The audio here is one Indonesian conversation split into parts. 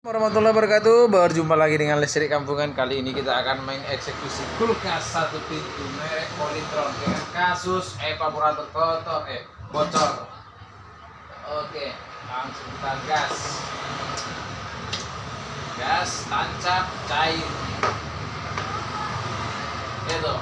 Warahmatullahi wabarakatuh. Berjumpa lagi dengan Listrik Kampungan. Kali ini kita akan mengeksekusi kulkas satu pintu merek Polytron dengan kasus evaporator kotor bocor. Oke, langsung kita gas tancap cair itu.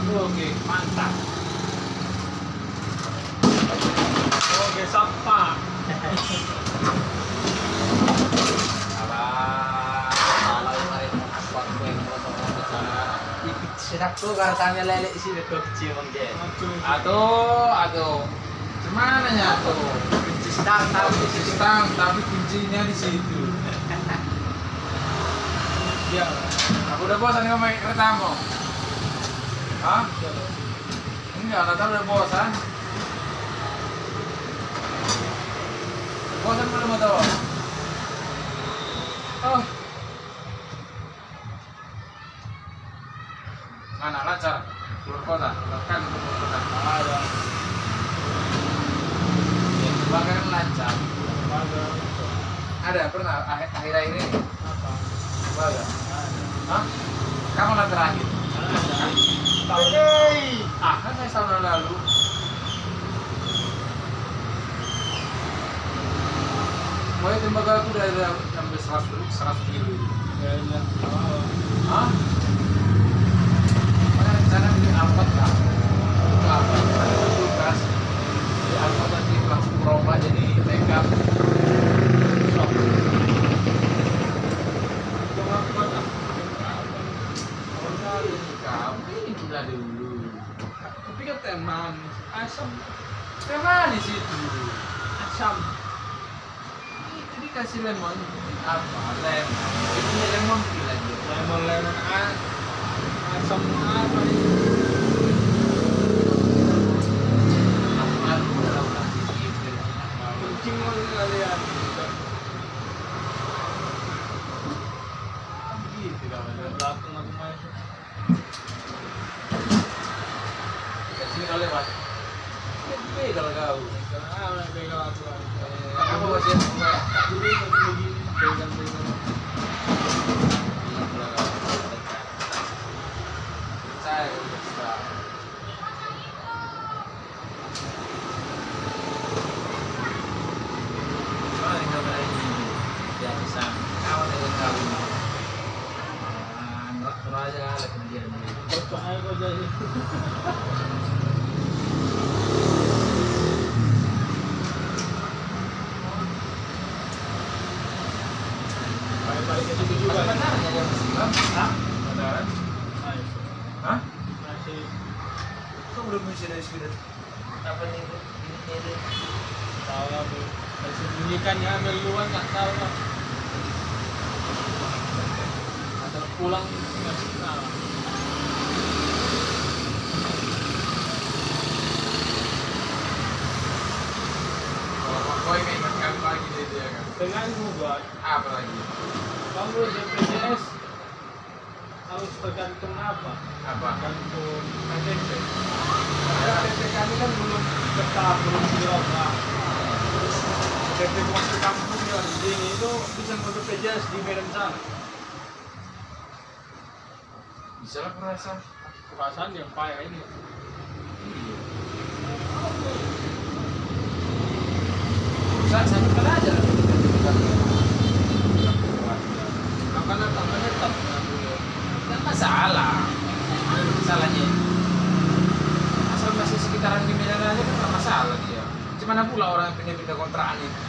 Oke, mantap. Oke, sampah. Sedap tuh kalau tanya lele isi itu kecil mungkin. Aduh. Gimana ya tuh? Kunci stang Tapi kuncinya di situ. Ya, Aku udah bosan nih main keretamu. Hah? Enggak, Nata udah bosan. Bosan belum atau? Oh. Mana lancar? Keluar kota, bahkan keluar kota. ada. Ya, bahkan lancar. Ada. Ada pernah akhir-akhir ini? Apa? Ada. Ada. Hah? Kapan yang terakhir? Kan saya tahun lalu. Mau itu tembaga aku udah ada sampai 100 kilo. Ya, ya. Hah? Mana rencana beli Alphard lah. Itu Alphard, ada kulkas. Di Alphard nanti langsung berubah jadi makeup. Shop. Kami gila dulu. Tapi kan teh manis, asam, Teh manis itu. asam. Itu dikasih lemon. Apa? Lemon. Itu lemon gila dia. Lemon asam apa ini? Lalu udah gitu. Kencing kalian. Gitu kawan. Belakang aku main. Kasih kau lewat. Lebih kalau kau. Karena pegang aku. Kamu masih mulai. Dulu aku begini pegang. Saya udah sudah. Mana yang kau ini? Ya bisa. Kau dengan kau ini. Ngeraktur aja lah kemudian. Kocok aja kau jadi. Balik-balik ke situ juga. Benaran ya dia masih kan? Hah? Benaran? Nice. Hah? Masih Kau belum bisa dari speeder. Apa nih? Ini. tahu lah bu. Dari sembunyikan ya ambil duluan nggak tahu lah. Atau pulang nggak tahu. Kalau kau ingatkan lagi dia kan. Dengan buat Apa lagi? kamu BPJS harus tergantung apa? Apa? Tergantung KTP. KTP kami kan belum tetap belum dirubah. KTP masuk kampung ya di sini itu bisa ke BPJS di Medan sana. Bisa lah perasaan. Perasaan yang payah ini. Satu kali aja. Makanya tangannya tetap. Tidak masalah. Masalahnya asal masih sekitaran di Medan aja kan nggak masalah dia. Gimana pula orang yang pindah kontrakan itu?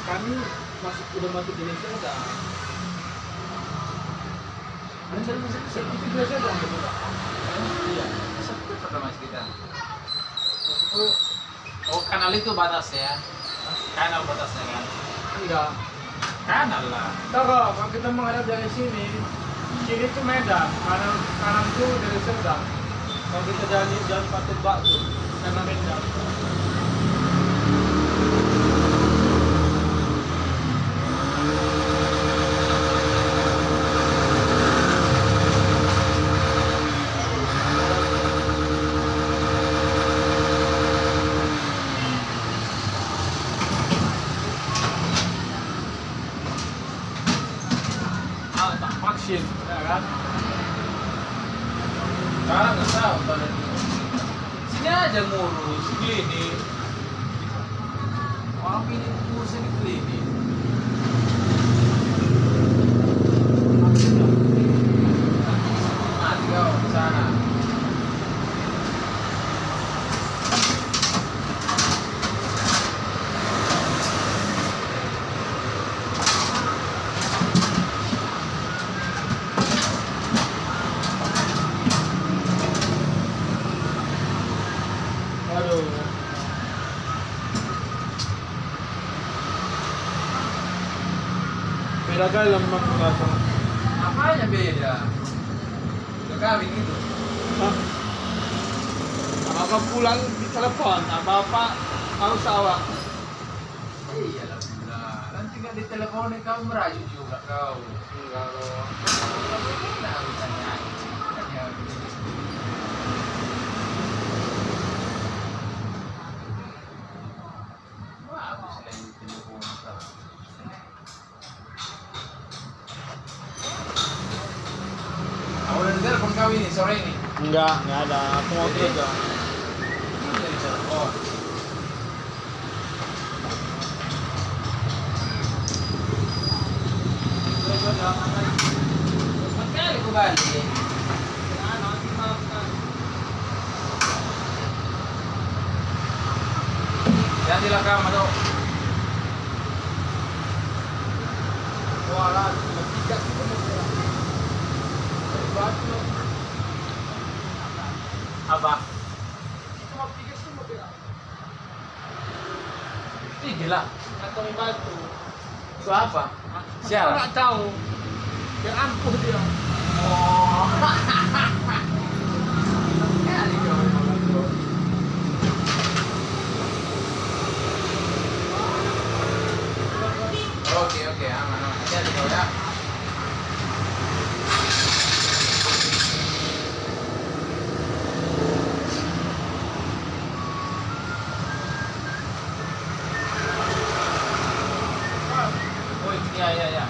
kami udah masuk jenis sedang. Itu biasa dong gitu Pak. Iya. Sempit pertama kita. Itu oh kanal itu batasnya. Kanal batasnya kan. Enggak. Kanal lah. Kalau kita menghadap dari sini, kiri itu Medan, kanan itu dari Serdang. Kalau kita jalan Patung Batu, karena Medan. Tak vaksin, ya kan? Sekarang nggak tahu pada sini aja ngurus klinik. Orang ini ngurusnya di klinik. Mati kau di sana. Aduh. Beda kali lah memang merasa. Apanya beda? Udah kawin gitu. Hah? Apa pulang di telepon, apa harus awak. Iya lah pula. Nanti nggak diteleponin kau merajuk juga kau. Enggak loh. Nah, misalnya hanya wah, habis lagi telepon kau. Aku udah telepon kau ini sore ini. Enggak ada. Aku mau Jadi? kerja. Ini dari telepon. Sekali aku balik. Jangan dilakam atau Wah, tiga kita mau kerja. Batu. apa? Cuma tiga sih mau kerja. Ih gila. Kantong batu. Itu apa? Aku Siapa? nggak tahu. Dia ampuh dia. Oh. Kali kau memang bro. Oke, aman. Hati-hati kau ya. Oh, iya.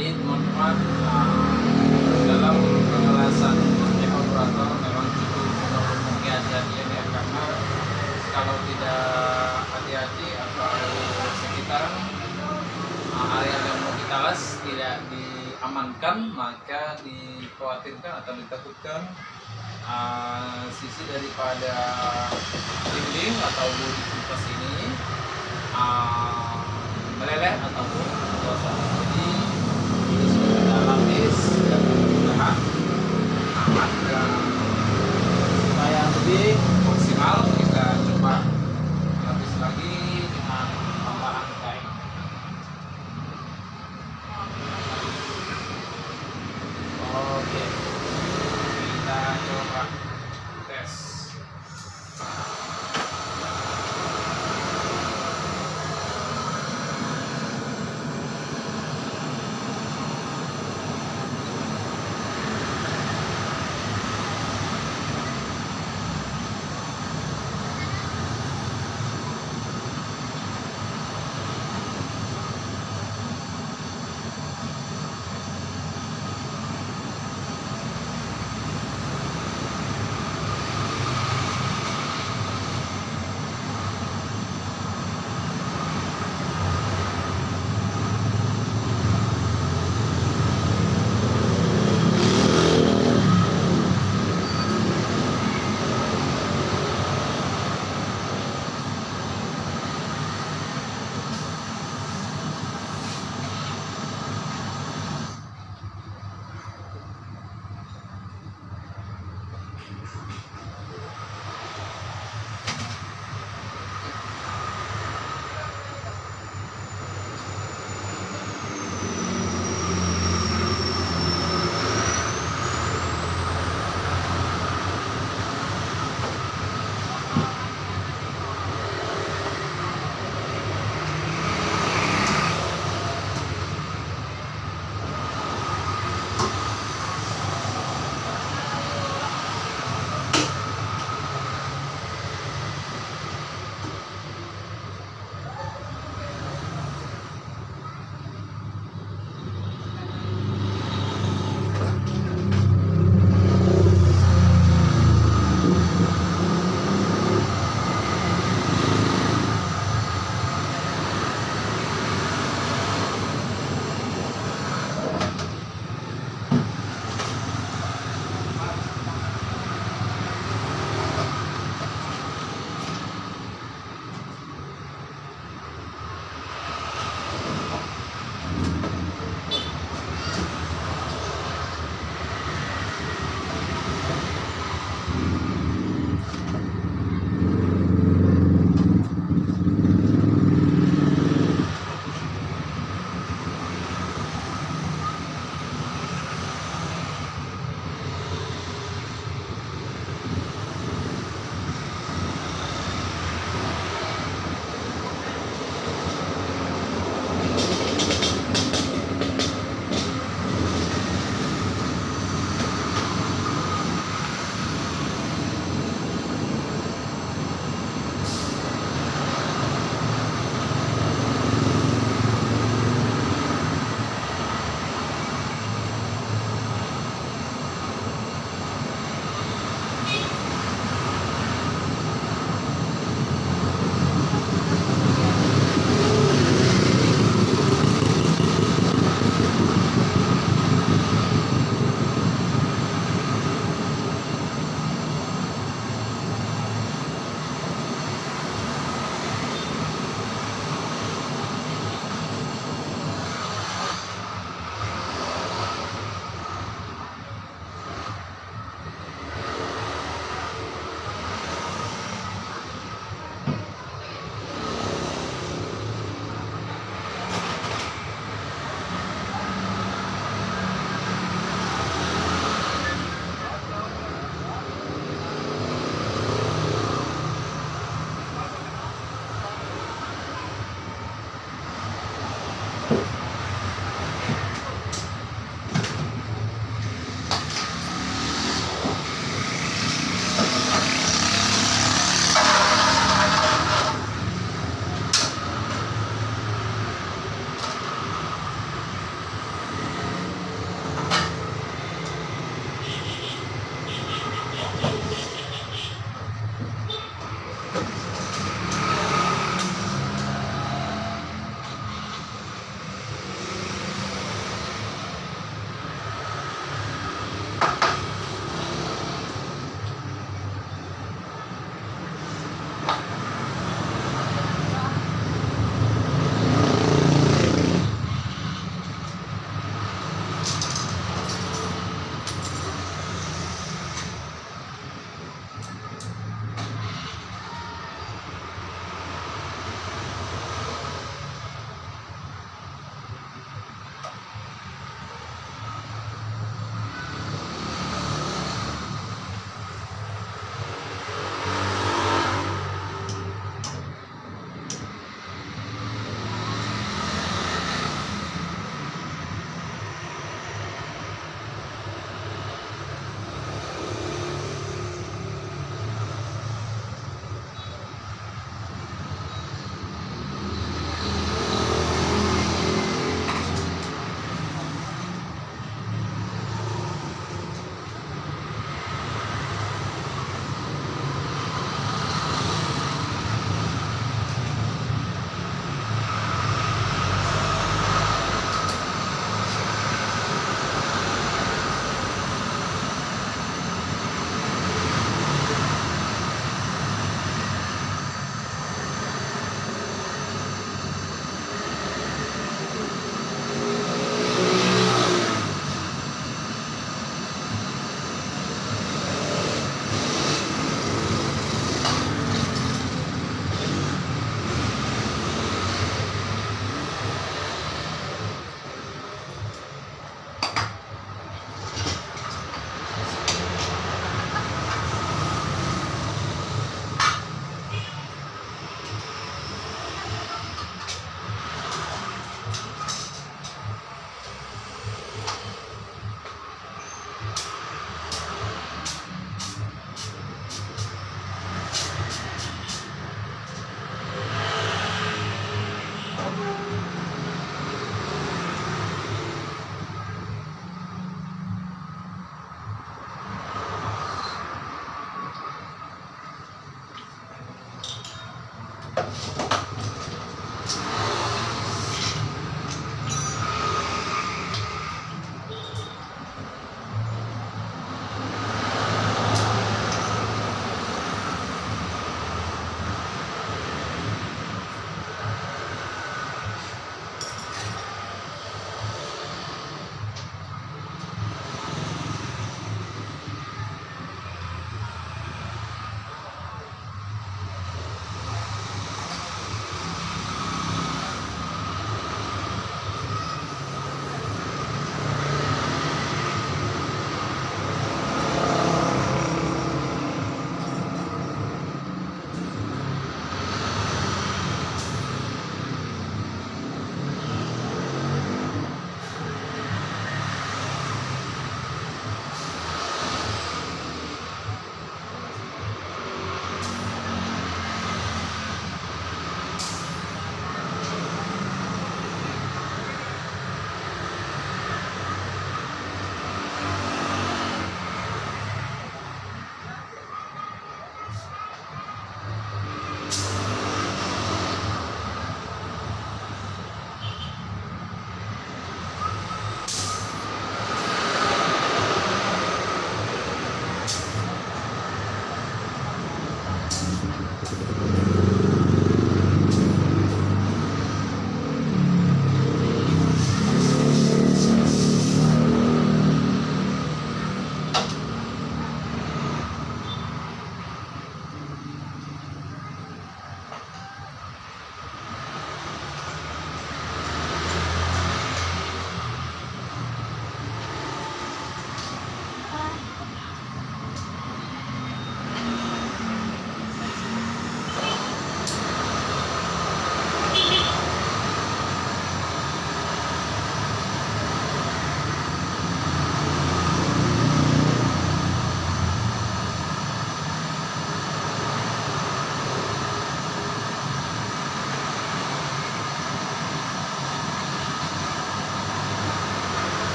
Jadi teman-teman, dalam pengelasan evaporator memang cukup memiliki hati-hatian ya, karena kalau tidak hati-hati atau sekitar area yang mau kita las tidak diamankan, maka dikhawatirkan atau ditakutkan sisi daripada dinding atau bodi kulkas ini meleleh ataupun gosong. Jadi ini sudah kita lapis dan mudah-mudahan aman, dan supaya lebih maksimal kita coba lapis lagi dengan tambahan kain. Oke, kita coba tes.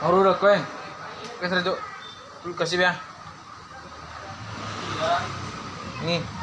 Baru udah koeng. Oke, Serjo. Lu kasih ya. Iya. Nih.